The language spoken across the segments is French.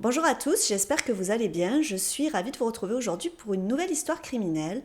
Bonjour à tous, j'espère que vous allez bien. Je suis ravie de vous retrouver aujourd'hui pour une nouvelle histoire criminelle.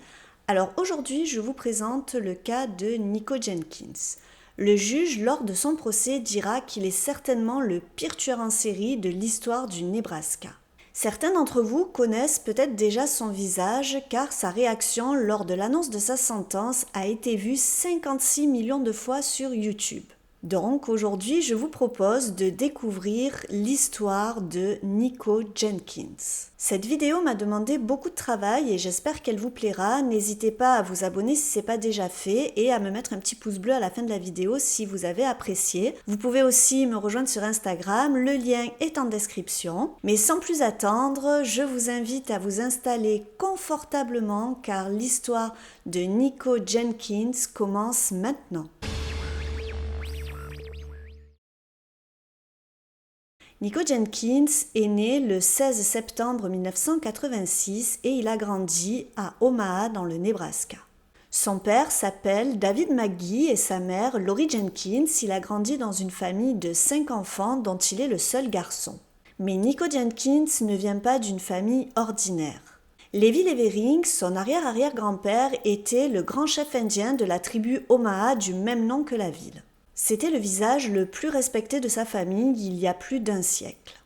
Alors aujourd'hui, je vous présente le cas de Nico Jenkins. Le juge, lors de son procès, dira qu'il est certainement le pire tueur en série de l'histoire du Nebraska. Certains d'entre vous connaissent peut-être déjà son visage car sa réaction lors de l'annonce de sa sentence a été vue 56 millions de fois sur YouTube. Donc aujourd'hui, je vous propose de découvrir l'histoire de Nico Jenkins. Cette vidéo m'a demandé beaucoup de travail et j'espère qu'elle vous plaira. N'hésitez pas à vous abonner si ce n'est pas déjà fait et à me mettre un petit pouce bleu à la fin de la vidéo si vous avez apprécié. Vous pouvez aussi me rejoindre sur Instagram, le lien est en description. Mais sans plus attendre, je vous invite à vous installer confortablement car l'histoire de Nico Jenkins commence maintenant. Nico Jenkins est né le 16 septembre 1986 et il a grandi à Omaha dans le Nebraska. Son père s'appelle David McGee et sa mère Lori Jenkins. Il a grandi dans une famille de 5 enfants dont il est le seul garçon. Mais Nico Jenkins ne vient pas d'une famille ordinaire. Levi Levering, son arrière-arrière-grand-père, était le grand chef indien de la tribu Omaha du même nom que la ville. C'était le visage le plus respecté de sa famille il y a plus d'un siècle.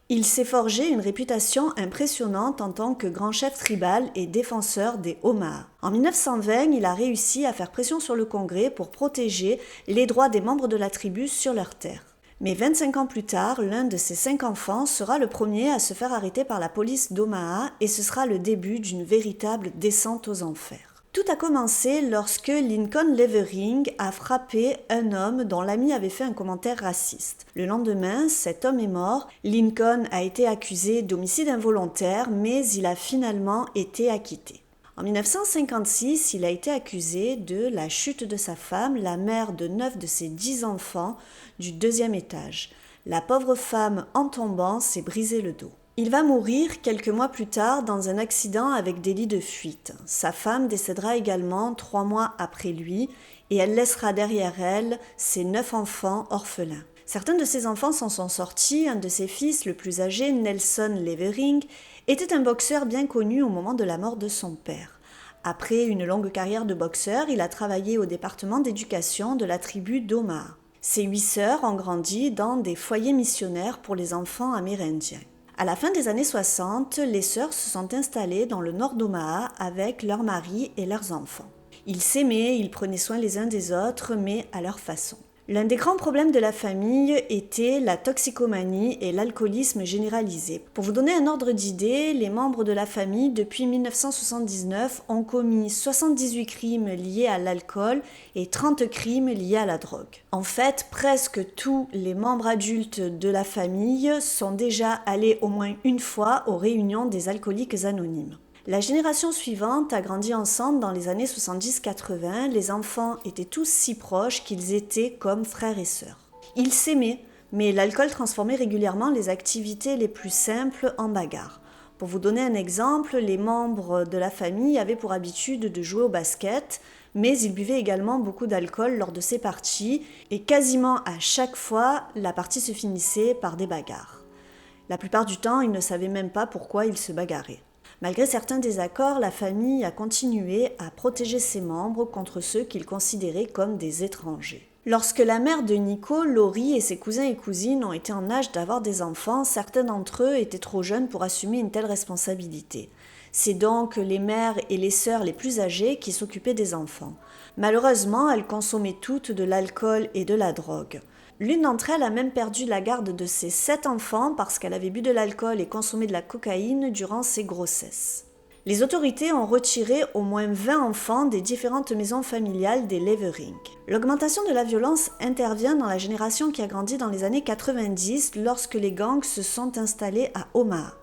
Il s'est forgé une réputation impressionnante en tant que grand chef tribal et défenseur des Omaha. En 1920, il a réussi à faire pression sur le Congrès pour protéger les droits des membres de la tribu sur leurs terres. Mais 25 ans plus tard, l'un de ses 5 enfants sera le premier à se faire arrêter par la police d'Omaha et ce sera le début d'une véritable descente aux enfers. Tout a commencé lorsque Lincoln Levering a frappé un homme dont l'ami avait fait un commentaire raciste. Le lendemain, cet homme est mort. Lincoln a été accusé d'homicide involontaire, mais il a finalement été acquitté. En 1956, il a été accusé de la chute de sa femme, la mère de 9 de ses 10 enfants, du 2e étage. La pauvre femme, en tombant, s'est brisé le dos. Il va mourir quelques mois plus tard dans un accident avec délit de fuite. Sa femme décédera également 3 mois après lui et elle laissera derrière elle ses 9 enfants orphelins. Certains de ses enfants s'en sont sortis. Un de ses fils, le plus âgé, Nelson Levering, était un boxeur bien connu au moment de la mort de son père. Après une longue carrière de boxeur, il a travaillé au département d'éducation de la tribu d'Omaha. Ses 8 sœurs ont grandi dans des foyers missionnaires pour les enfants amérindiens. À la fin des années 60, les sœurs se sont installées dans le nord d'Omaha avec leurs maris et leurs enfants. Ils s'aimaient, ils prenaient soin les uns des autres, mais à leur façon. L'un des grands problèmes de la famille était la toxicomanie et l'alcoolisme généralisé. Pour vous donner un ordre d'idée, les membres de la famille, depuis 1979, ont commis 78 crimes liés à l'alcool et 30 crimes liés à la drogue. En fait, presque tous les membres adultes de la famille sont déjà allés au moins une fois aux réunions des alcooliques anonymes. La génération suivante a grandi ensemble dans les années 70-80. Les enfants étaient tous si proches qu'ils étaient comme frères et sœurs. Ils s'aimaient, mais l'alcool transformait régulièrement les activités les plus simples en bagarres. Pour vous donner un exemple, les membres de la famille avaient pour habitude de jouer au basket, mais ils buvaient également beaucoup d'alcool lors de ces parties et quasiment à chaque fois, la partie se finissait par des bagarres. La plupart du temps, ils ne savaient même pas pourquoi ils se bagarraient. Malgré certains désaccords, la famille a continué à protéger ses membres contre ceux qu'ils considéraient comme des étrangers. Lorsque la mère de Nico, Lori et ses cousins et cousines ont été en âge d'avoir des enfants, certains d'entre eux étaient trop jeunes pour assumer une telle responsabilité. C'est donc les mères et les sœurs les plus âgées qui s'occupaient des enfants. Malheureusement, elles consommaient toutes de l'alcool et de la drogue. L'une d'entre elles a même perdu la garde de ses 7 enfants parce qu'elle avait bu de l'alcool et consommé de la cocaïne durant ses grossesses. Les autorités ont retiré au moins 20 enfants des différentes maisons familiales des Levering. L'augmentation de la violence intervient dans la génération qui a grandi dans les années 90 lorsque les gangs se sont installés à Omaha.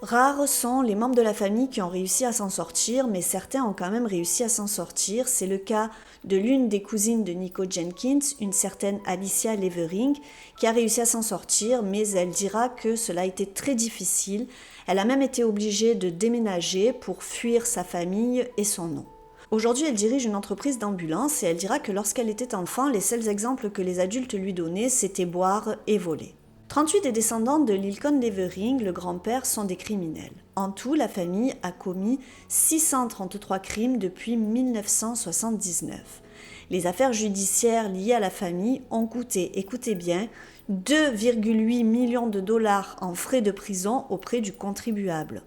Rares sont les membres de la famille qui ont réussi à s'en sortir, mais certains ont quand même réussi à s'en sortir. C'est le cas de l'une des cousines de Nico Jenkins, une certaine Alicia Levering, qui a réussi à s'en sortir, mais elle dira que cela a été très difficile. Elle a même été obligée de déménager pour fuir sa famille et son nom. Aujourd'hui, elle dirige une entreprise d'ambulance et elle dira que lorsqu'elle était enfant, les seuls exemples que les adultes lui donnaient, c'était boire et voler. 38 des descendants de Lilcon Levering, le grand-père, sont des criminels. En tout, la famille a commis 633 crimes depuis 1979. Les affaires judiciaires liées à la famille ont coûté, écoutez bien, 2,8 millions de dollars en frais de prison auprès du contribuable.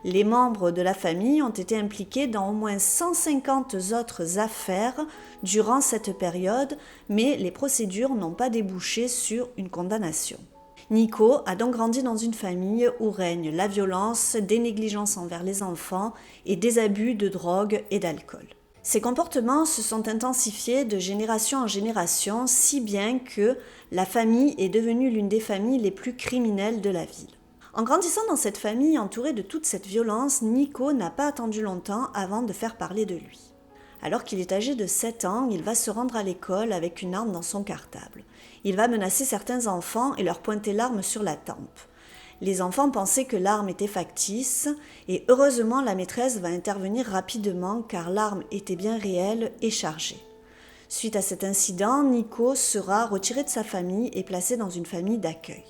Les membres de la famille ont été impliqués dans au moins 150 autres affaires durant cette période, mais les procédures n'ont pas débouché sur une condamnation. Nico a donc grandi dans une famille où règne la violence, des négligences envers les enfants et des abus de drogue et d'alcool. Ces comportements se sont intensifiés de génération en génération, si bien que la famille est devenue l'une des familles les plus criminelles de la ville. En grandissant dans cette famille entourée de toute cette violence, Nico n'a pas attendu longtemps avant de faire parler de lui. Alors qu'il est âgé de 7 ans, il va se rendre à l'école avec une arme dans son cartable. Il va menacer certains enfants et leur pointer l'arme sur la tempe. Les enfants pensaient que l'arme était factice et heureusement la maîtresse va intervenir rapidement car l'arme était bien réelle et chargée. Suite à cet incident, Nico sera retiré de sa famille et placé dans une famille d'accueil.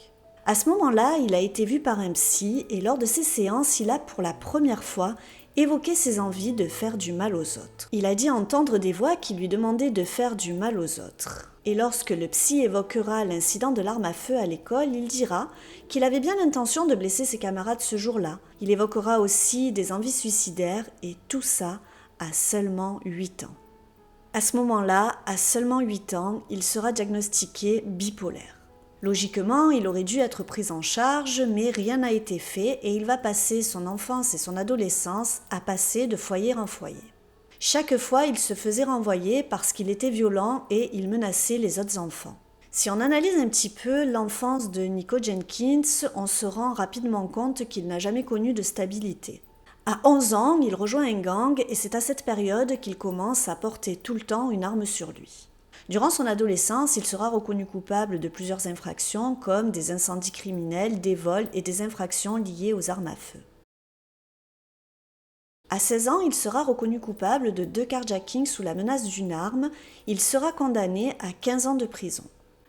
À ce moment-là, il a été vu par un psy et lors de ces séances, il a pour la première fois évoqué ses envies de faire du mal aux autres. Il a dit entendre des voix qui lui demandaient de faire du mal aux autres. Et lorsque le psy évoquera l'incident de l'arme à feu à l'école, il dira qu'il avait bien l'intention de blesser ses camarades ce jour-là. Il évoquera aussi des envies suicidaires et tout ça à seulement 8 ans. À ce moment-là, à seulement 8 ans, il sera diagnostiqué bipolaire. Logiquement, il aurait dû être pris en charge, mais rien n'a été fait et il va passer son enfance et son adolescence à passer de foyer en foyer. Chaque fois, il se faisait renvoyer parce qu'il était violent et il menaçait les autres enfants. Si on analyse un petit peu l'enfance de Nico Jenkins, on se rend rapidement compte qu'il n'a jamais connu de stabilité. À 11 ans, il rejoint un gang et c'est à cette période qu'il commence à porter tout le temps une arme sur lui. Durant son adolescence, il sera reconnu coupable de plusieurs infractions comme des incendies criminels, des vols et des infractions liées aux armes à feu. À 16 ans, il sera reconnu coupable de 2 carjackings sous la menace d'une arme. Il sera condamné à 15 ans de prison.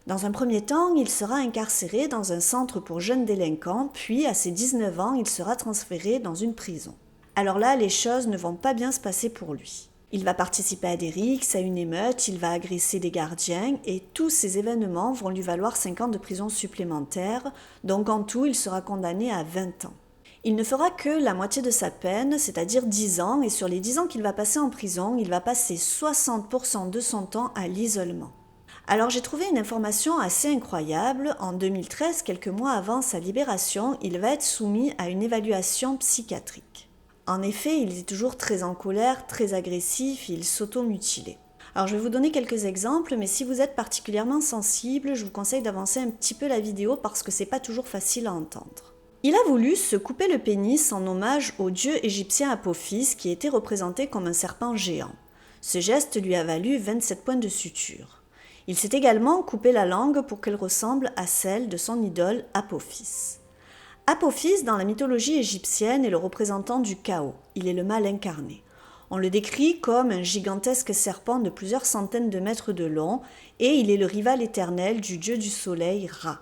Dans un premier temps, il sera incarcéré dans un centre pour jeunes délinquants, puis à ses 19 ans, il sera transféré dans une prison. Alors là, les choses ne vont pas bien se passer pour lui. Il va participer à des rixes, à une émeute, il va agresser des gardiens et tous ces événements vont lui valoir 5 ans de prison supplémentaire, donc en tout il sera condamné à 20 ans. Il ne fera que la moitié de sa peine, c'est-à-dire 10 ans, et sur les 10 ans qu'il va passer en prison, il va passer 60% de son temps à l'isolement. Alors j'ai trouvé une information assez incroyable. En 2013, quelques mois avant sa libération, il va être soumis à une évaluation psychiatrique. En effet, il est toujours très en colère, très agressif et il s'auto-mutilait. Alors je vais vous donner quelques exemples, mais si vous êtes particulièrement sensible, je vous conseille d'avancer un petit peu la vidéo parce que c'est pas toujours facile à entendre. Il a voulu se couper le pénis en hommage au dieu égyptien Apophis qui était représenté comme un serpent géant. Ce geste lui a valu 27 points de suture. Il s'est également coupé la langue pour qu'elle ressemble à celle de son idole Apophis. Apophis, dans la mythologie égyptienne, est le représentant du chaos. Il est le mal incarné. On le décrit comme un gigantesque serpent de plusieurs centaines de mètres de long et il est le rival éternel du dieu du soleil Ra.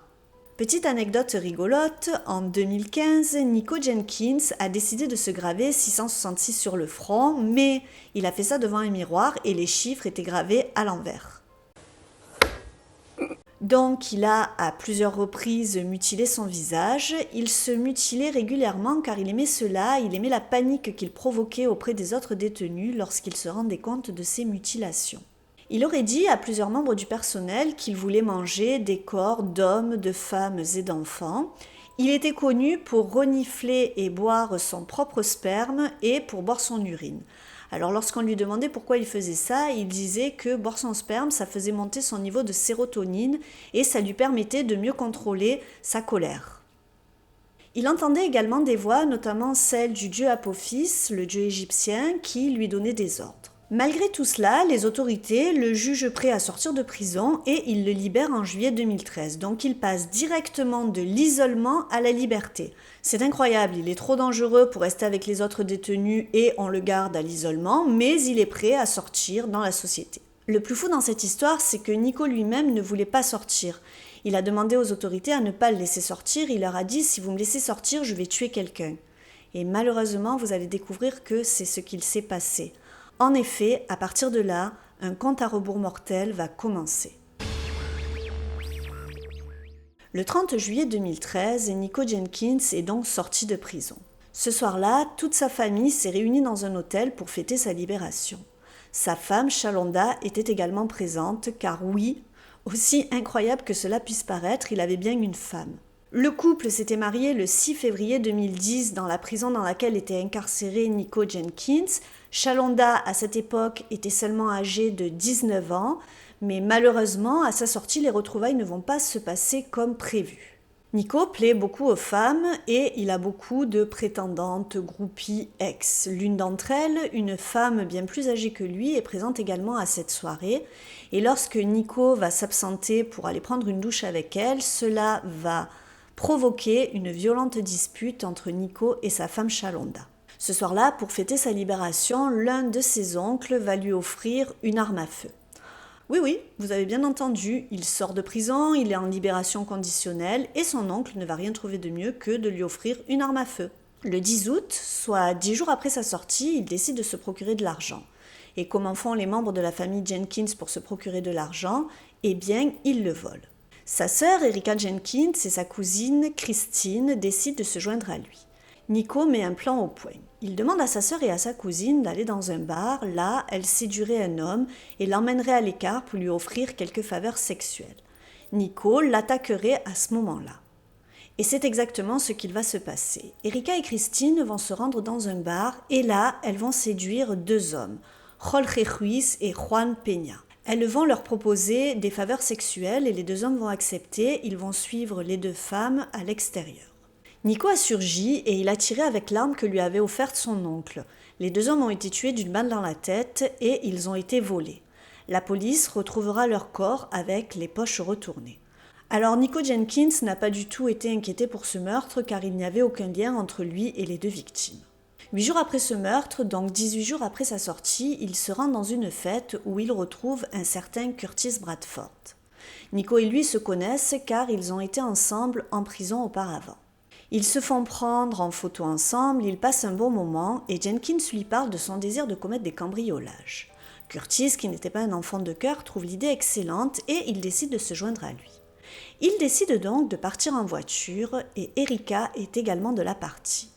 Petite anecdote rigolote, en 2015, Nico Jenkins a décidé de se graver 666 sur le front, mais il a fait ça devant un miroir et les chiffres étaient gravés à l'envers. Donc il a à plusieurs reprises mutilé son visage, il se mutilait régulièrement car il aimait cela, il aimait la panique qu'il provoquait auprès des autres détenus lorsqu'il se rendait compte de ses mutilations. Il aurait dit à plusieurs membres du personnel qu'il voulait manger des corps d'hommes, de femmes et d'enfants. Il était connu pour renifler et boire son propre sperme et pour boire son urine. Alors lorsqu'on lui demandait pourquoi il faisait ça, il disait que boire son sperme, ça faisait monter son niveau de sérotonine et ça lui permettait de mieux contrôler sa colère. Il entendait également des voix, notamment celle du dieu Apophis, le dieu égyptien, qui lui donnait des ordres. Malgré tout cela, les autorités le jugent prêt à sortir de prison et ils le libèrent en juillet 2013. Donc il passe directement de l'isolement à la liberté. C'est incroyable, il est trop dangereux pour rester avec les autres détenus et on le garde à l'isolement, mais il est prêt à sortir dans la société. Le plus fou dans cette histoire, c'est que Nico lui-même ne voulait pas sortir. Il a demandé aux autorités à ne pas le laisser sortir. Il leur a dit « Si vous me laissez sortir, je vais tuer quelqu'un ». Et malheureusement, vous allez découvrir que c'est ce qu'il s'est passé. En effet, à partir de là, un compte à rebours mortel va commencer. Le 30 juillet 2013, Nico Jenkins est donc sorti de prison. Ce soir-là, toute sa famille s'est réunie dans un hôtel pour fêter sa libération. Sa femme, Shalonda, était également présente, car oui, aussi incroyable que cela puisse paraître, il avait bien une femme. Le couple s'était marié le 6 février 2010 dans la prison dans laquelle était incarcéré Nico Jenkins. Shalonda, à cette époque, était seulement âgée de 19 ans, mais malheureusement, à sa sortie, les retrouvailles ne vont pas se passer comme prévu. Nico plaît beaucoup aux femmes et il a beaucoup de prétendantes, groupies, ex. L'une d'entre elles, une femme bien plus âgée que lui, est présente également à cette soirée. Et lorsque Nico va s'absenter pour aller prendre une douche avec elle, cela va provoquer une violente dispute entre Nico et sa femme Shalonda. Ce soir-là, pour fêter sa libération, l'un de ses oncles va lui offrir une arme à feu. Oui, vous avez bien entendu, il sort de prison, il est en libération conditionnelle et son oncle ne va rien trouver de mieux que de lui offrir une arme à feu. Le 10 août, soit 10 jours après sa sortie, il décide de se procurer de l'argent. Et comment font les membres de la famille Jenkins pour se procurer de l'argent ? Eh bien, ils le volent. Sa sœur Erika Jenkins et sa cousine Christine décident de se joindre à lui. Nico met un plan au point. Il demande à sa sœur et à sa cousine d'aller dans un bar. Là, elle séduirait un homme et l'emmènerait à l'écart pour lui offrir quelques faveurs sexuelles. Nico l'attaquerait à ce moment-là. Et c'est exactement ce qu'il va se passer. Erika et Christine vont se rendre dans un bar et là, elles vont séduire deux hommes, Jorge Ruiz et Juan Peña. Elles vont leur proposer des faveurs sexuelles et les deux hommes vont accepter. Ils vont suivre les deux femmes à l'extérieur. Nico a surgi et il a tiré avec l'arme que lui avait offerte son oncle. Les deux hommes ont été tués d'une balle dans la tête et ils ont été volés. La police retrouvera leur corps avec les poches retournées. Alors Nico Jenkins n'a pas du tout été inquiété pour ce meurtre car il n'y avait aucun lien entre lui et les deux victimes. 8 jours après ce meurtre, donc 18 jours après sa sortie, il se rend dans une fête où il retrouve un certain Curtis Bradford. Nico et lui se connaissent car ils ont été ensemble en prison auparavant. Ils se font prendre en photo ensemble, ils passent un bon moment et Jenkins lui parle de son désir de commettre des cambriolages. Curtis, qui n'était pas un enfant de cœur, trouve l'idée excellente et il décide de se joindre à lui. Ils décident donc de partir en voiture et Erika est également de la partie.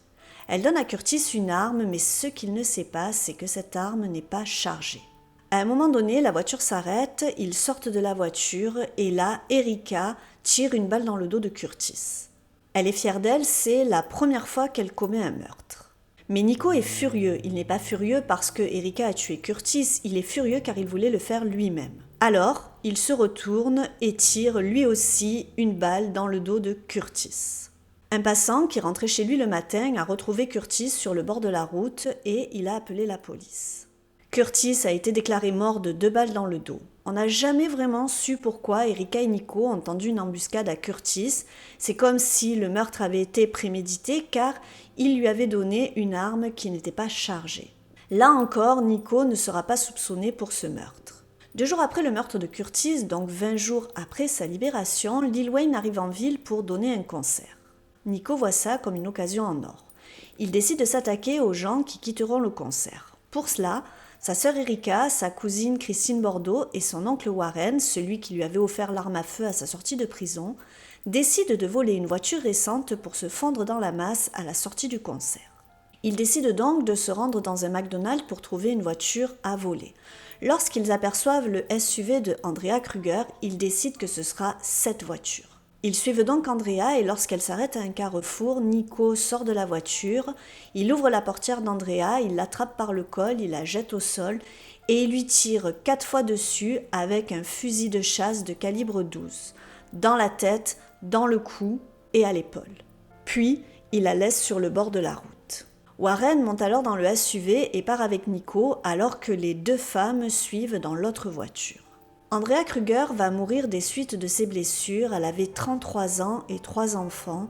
Elle donne à Curtis une arme, mais ce qu'il ne sait pas, c'est que cette arme n'est pas chargée. À un moment donné, la voiture s'arrête, ils sortent de la voiture et là, Erika tire une balle dans le dos de Curtis. Elle est fière d'elle, c'est la première fois qu'elle commet un meurtre. Mais Nico est furieux. Il n'est pas furieux parce que Erika a tué Curtis, il est furieux car il voulait le faire lui-même. Alors, il se retourne et tire lui aussi une balle dans le dos de Curtis. Un passant qui rentrait chez lui le matin a retrouvé Curtis sur le bord de la route et il a appelé la police. Curtis a été déclaré mort de 2 balles dans le dos. On n'a jamais vraiment su pourquoi Erika et Nico ont tendu une embuscade à Curtis. C'est comme si le meurtre avait été prémédité car il lui avait donné une arme qui n'était pas chargée. Là encore, Nico ne sera pas soupçonné pour ce meurtre. 2 jours après le meurtre de Curtis, donc 20 jours après sa libération, Lil Wayne arrive en ville pour donner un concert. Nico voit ça comme une occasion en or. Il décide de s'attaquer aux gens qui quitteront le concert. Pour cela, sa sœur Erika, sa cousine Christine Bordeaux et son oncle Warren, celui qui lui avait offert l'arme à feu à sa sortie de prison, décident de voler une voiture récente pour se fondre dans la masse à la sortie du concert. Ils décident donc de se rendre dans un McDonald's pour trouver une voiture à voler. Lorsqu'ils aperçoivent le SUV de Andrea Kruger, ils décident que ce sera cette voiture. Ils suivent donc Andrea et lorsqu'elle s'arrête à un carrefour, Nico sort de la voiture, il ouvre la portière d'Andrea, il l'attrape par le col, il la jette au sol et il lui tire 4 fois dessus avec un fusil de chasse de calibre 12, dans la tête, dans le cou et à l'épaule. Puis, il la laisse sur le bord de la route. Warren monte alors dans le SUV et part avec Nico alors que les 2 femmes suivent dans l'autre voiture. Andrea Kruger va mourir des suites de ses blessures. Elle avait 33 ans et 3 enfants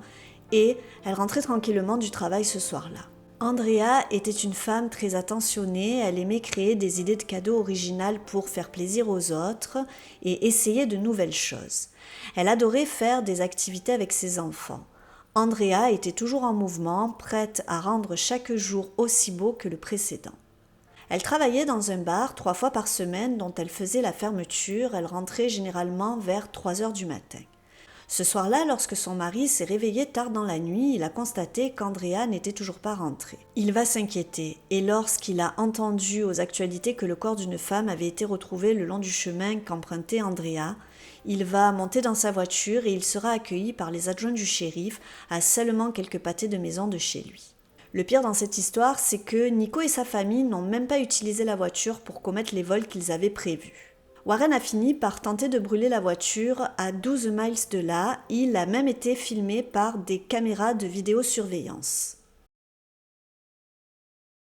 et elle rentrait tranquillement du travail ce soir-là. Andrea était une femme très attentionnée, elle aimait créer des idées de cadeaux originales pour faire plaisir aux autres et essayer de nouvelles choses. Elle adorait faire des activités avec ses enfants. Andrea était toujours en mouvement, prête à rendre chaque jour aussi beau que le précédent. Elle travaillait dans un bar 3 fois par semaine dont elle faisait la fermeture, elle rentrait généralement vers 3 heures du matin. Ce soir-là, lorsque son mari s'est réveillé tard dans la nuit, il a constaté qu'Andrea n'était toujours pas rentrée. Il va s'inquiéter, et lorsqu'il a entendu aux actualités que le corps d'une femme avait été retrouvé le long du chemin qu'empruntait Andrea, il va monter dans sa voiture et il sera accueilli par les adjoints du shérif à seulement quelques pâtés de maison de chez lui. Le pire dans cette histoire, c'est que Nico et sa famille n'ont même pas utilisé la voiture pour commettre les vols qu'ils avaient prévus. Warren a fini par tenter de brûler la voiture à 12 miles de là. Il a même été filmé par des caméras de vidéosurveillance.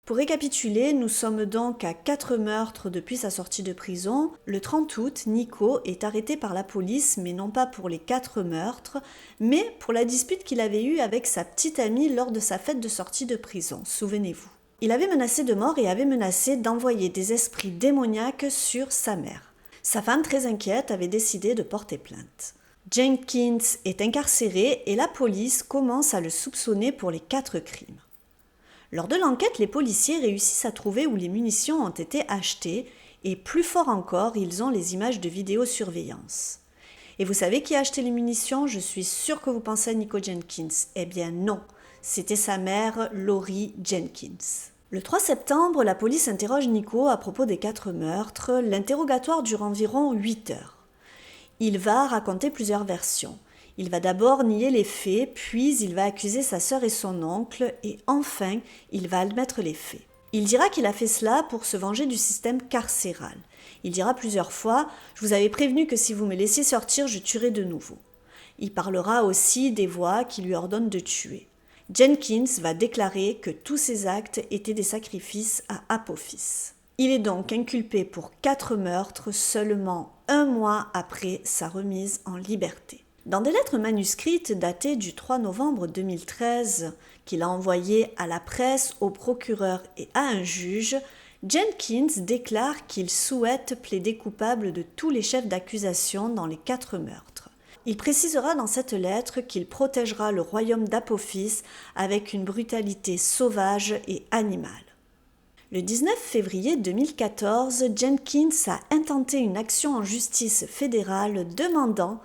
Pour récapituler, nous sommes donc à 4 meurtres depuis sa sortie de prison. Le 30 août, Nico est arrêté par la police, mais non pas pour les 4 meurtres, mais pour la dispute qu'il avait eue avec sa petite amie lors de sa fête de sortie de prison, souvenez-vous. Il avait menacé de mort et avait menacé d'envoyer des esprits démoniaques sur sa mère. Sa femme, très inquiète, avait décidé de porter plainte. Jenkins est incarcéré et la police commence à le soupçonner pour les 4 crimes. Lors de l'enquête, les policiers réussissent à trouver où les munitions ont été achetées et plus fort encore, ils ont les images de vidéosurveillance. Et vous savez qui a acheté les munitions? Je suis sûre que vous pensez à Nico Jenkins. Eh bien non, c'était sa mère, Lori Jenkins. Le 3 septembre, la police interroge Nico à propos des 4 meurtres. L'interrogatoire dure environ 8 heures. Il va raconter plusieurs versions. Il va d'abord nier les faits, puis il va accuser sa sœur et son oncle, et enfin, il va admettre les faits. Il dira qu'il a fait cela pour se venger du système carcéral. Il dira plusieurs fois « Je vous avais prévenu que si vous me laissiez sortir, je tuerais de nouveau ». Il parlera aussi des voix qui lui ordonnent de tuer. Jenkins va déclarer que tous ces actes étaient des sacrifices à Apophis. Il est donc inculpé pour 4 meurtres seulement 1 mois après sa remise en liberté. Dans des lettres manuscrites datées du 3 novembre 2013 qu'il a envoyées à la presse, au procureur et à un juge, Jenkins déclare qu'il souhaite plaider coupable de tous les chefs d'accusation dans les 4 meurtres. Il précisera dans cette lettre qu'il protégera le royaume d'Apophis avec une brutalité sauvage et animale. Le 19 février 2014, Jenkins a intenté une action en justice fédérale demandant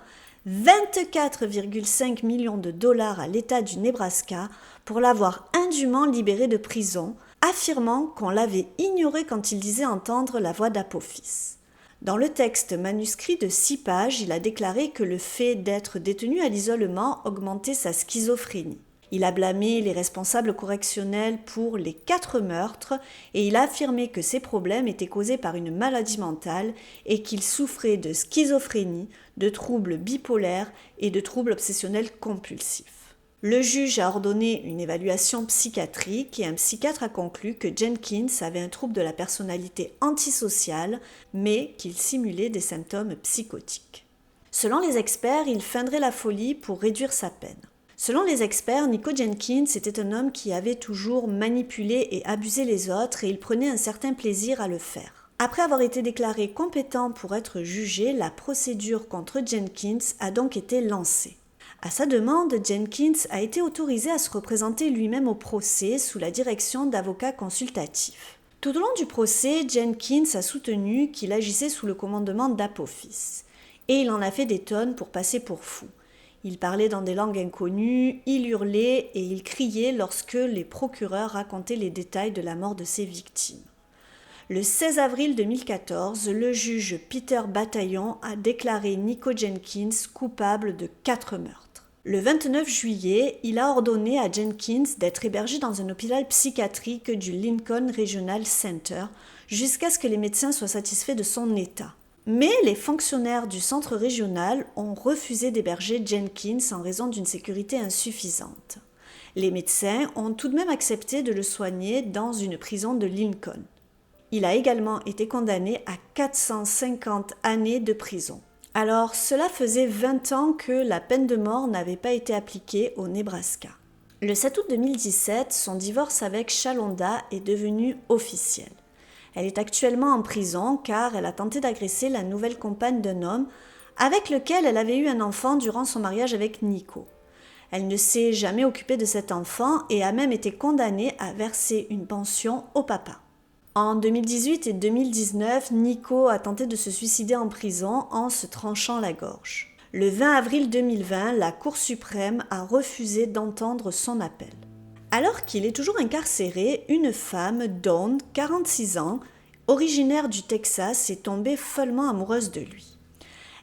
24,5 millions de dollars à l'État du Nebraska pour l'avoir indûment libéré de prison, affirmant qu'on l'avait ignoré quand il disait entendre la voix d'Apophis. Dans le texte manuscrit de 6 pages, il a déclaré que le fait d'être détenu à l'isolement augmentait sa schizophrénie. Il a blâmé les responsables correctionnels pour les 4 meurtres et il a affirmé que ces problèmes étaient causés par une maladie mentale et qu'il souffrait de schizophrénie, de troubles bipolaires et de troubles obsessionnels compulsifs. Le juge a ordonné une évaluation psychiatrique et un psychiatre a conclu que Jenkins avait un trouble de la personnalité antisociale, mais qu'il simulait des symptômes psychotiques. Selon les experts, il feindrait la folie pour réduire sa peine. Selon les experts, Nico Jenkins était un homme qui avait toujours manipulé et abusé les autres et il prenait un certain plaisir à le faire. Après avoir été déclaré compétent pour être jugé, la procédure contre Jenkins a donc été lancée. À sa demande, Jenkins a été autorisé à se représenter lui-même au procès sous la direction d'avocats consultatifs. Tout au long du procès, Jenkins a soutenu qu'il agissait sous le commandement d'Apophis. Et il en a fait des tonnes pour passer pour fou. Il parlait dans des langues inconnues, il hurlait et il criait lorsque les procureurs racontaient les détails de la mort de ses victimes. Le 16 avril 2014, le juge Peter Bataillon a déclaré Nico Jenkins coupable de 4 meurtres. Le 29 juillet, il a ordonné à Jenkins d'être hébergé dans un hôpital psychiatrique du Lincoln Regional Center jusqu'à ce que les médecins soient satisfaits de son état. Mais les fonctionnaires du centre régional ont refusé d'héberger Jenkins en raison d'une sécurité insuffisante. Les médecins ont tout de même accepté de le soigner dans une prison de Lincoln. Il a également été condamné à 450 années de prison. Alors, cela faisait 20 ans que la peine de mort n'avait pas été appliquée au Nebraska. Le 7 août 2017, son divorce avec Shalonda est devenu officiel. Elle est actuellement en prison car elle a tenté d'agresser la nouvelle compagne d'un homme avec lequel elle avait eu un enfant durant son mariage avec Nico. Elle ne s'est jamais occupée de cet enfant et a même été condamnée à verser une pension au papa. En 2018 et 2019, Nico a tenté de se suicider en prison en se tranchant la gorge. Le 20 avril 2020, la Cour suprême a refusé d'entendre son appel. Alors qu'il est toujours incarcéré, une femme, Dawn, 46 ans, originaire du Texas, est tombée follement amoureuse de lui.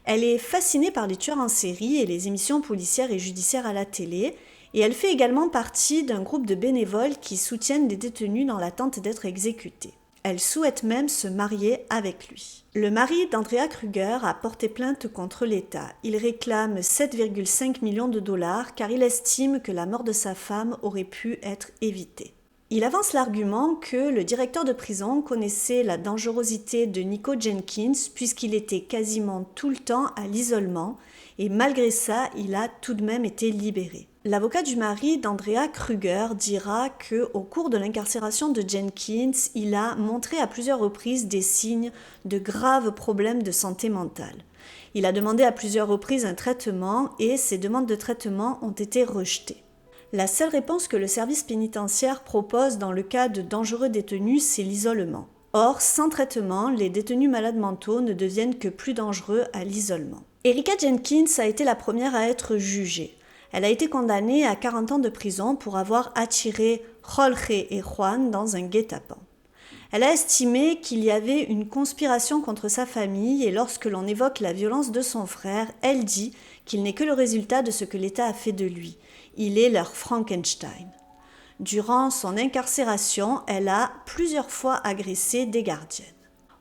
Elle est fascinée par les tueurs en série et les émissions policières et judiciaires à la télé, et elle fait également partie d'un groupe de bénévoles qui soutiennent les détenus dans l'attente d'être exécutés. Elle souhaite même se marier avec lui. Le mari d'Andrea Kruger a porté plainte contre l'État. Il réclame 7,5 millions de dollars car il estime que la mort de sa femme aurait pu être évitée. Il avance l'argument que le directeur de prison connaissait la dangerosité de Nico Jenkins puisqu'il était quasiment tout le temps à l'isolement et malgré ça, il a tout de même été libéré. L'avocat du mari d'Andrea Kruger dira qu'au cours de l'incarcération de Jenkins, il a montré à plusieurs reprises des signes de graves problèmes de santé mentale. Il a demandé à plusieurs reprises un traitement et ces demandes de traitement ont été rejetées. La seule réponse que le service pénitentiaire propose dans le cas de dangereux détenus, c'est l'isolement. Or, sans traitement, les détenus malades mentaux ne deviennent que plus dangereux à l'isolement. Erika Jenkins a été la première à être jugée. Elle a été condamnée à 40 ans de prison pour avoir attiré Jorge et Juan dans un guet-apens. Elle a estimé qu'il y avait une conspiration contre sa famille et lorsque l'on évoque la violence de son frère, elle dit qu'il n'est que le résultat de ce que l'État a fait de lui. Il est leur Frankenstein. Durant son incarcération, elle a plusieurs fois agressé des gardiennes.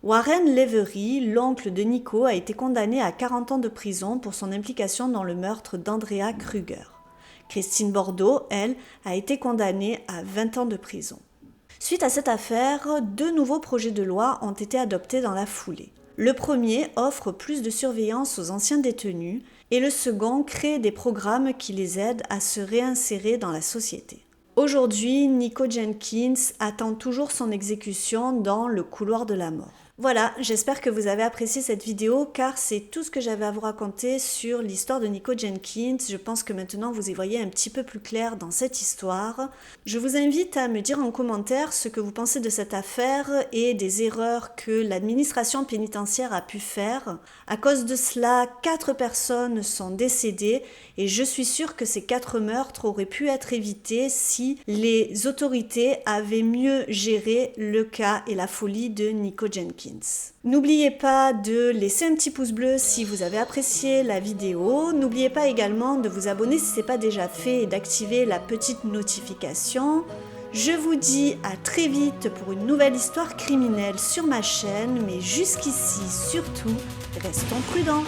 Warren Levery, l'oncle de Nico, a été condamné à 40 ans de prison pour son implication dans le meurtre d'Andrea Kruger. Christine Bordeaux, elle, a été condamnée à 20 ans de prison. Suite à cette affaire, 2 nouveaux projets de loi ont été adoptés dans la foulée. Le premier offre plus de surveillance aux anciens détenus et le second crée des programmes qui les aident à se réinsérer dans la société. Aujourd'hui, Nico Jenkins attend toujours son exécution dans le couloir de la mort. Voilà, j'espère que vous avez apprécié cette vidéo car c'est tout ce que j'avais à vous raconter sur l'histoire de Nico Jenkins. Je pense que maintenant vous y voyez un petit peu plus clair dans cette histoire. Je vous invite à me dire en commentaire ce que vous pensez de cette affaire et des erreurs que l'administration pénitentiaire a pu faire. À cause de cela, 4 personnes sont décédées et je suis sûre que ces 4 meurtres auraient pu être évités si les autorités avaient mieux géré le cas et la folie de Nico Jenkins. N'oubliez pas de laisser un petit pouce bleu si vous avez apprécié la vidéo. N'oubliez pas également de vous abonner si ce n'est pas déjà fait et d'activer la petite notification. Je vous dis à très vite pour une nouvelle histoire criminelle sur ma chaîne, mais jusqu'ici, surtout, restons prudents.